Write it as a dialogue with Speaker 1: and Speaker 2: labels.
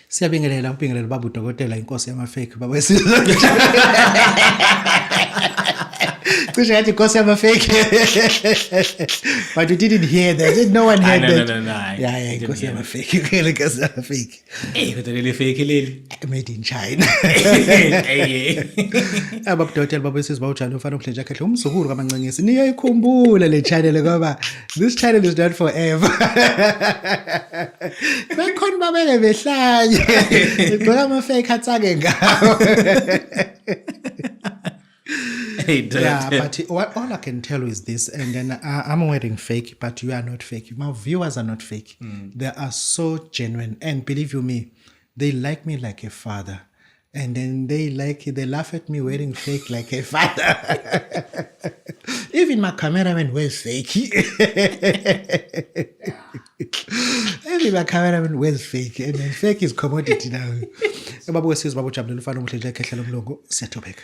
Speaker 1: Siyabingelela ubingelela Babu Dokotela Nginkosi Yama fake baba wesizwe. Cishe yathi Nginkosi Yama fake. But you didn't hear that. No one heard that.
Speaker 2: No.
Speaker 1: Yeah, Nginkosi Yama fake. Nginkosi Yama fake.
Speaker 2: Hey, kodwa leli fake leli.
Speaker 1: Made in China.
Speaker 2: Hey.
Speaker 1: Babu Dokotela baba wesizwe bawujana ufana umhlenja kahle umzukulu kaMancengisi. Niyayikhumbula le channel ngoba this channel is not forever. Bekhona babeke behlanye. Ngicela ama fake atsake ngawo. Yeah, but all I can tell you is this, and then I'm wearing fake, but you are not fake. My viewers are not fake. They are so genuine, and believe you me, they like me like a father, and then they laugh at me wearing fake like a father. Even my cameraman wears fake. Even my cameraman wears fake, and then fake is commodity now. Babu wesizwe babu jabulele ufana umhlenja ekhehlela umlungu siyathopheka.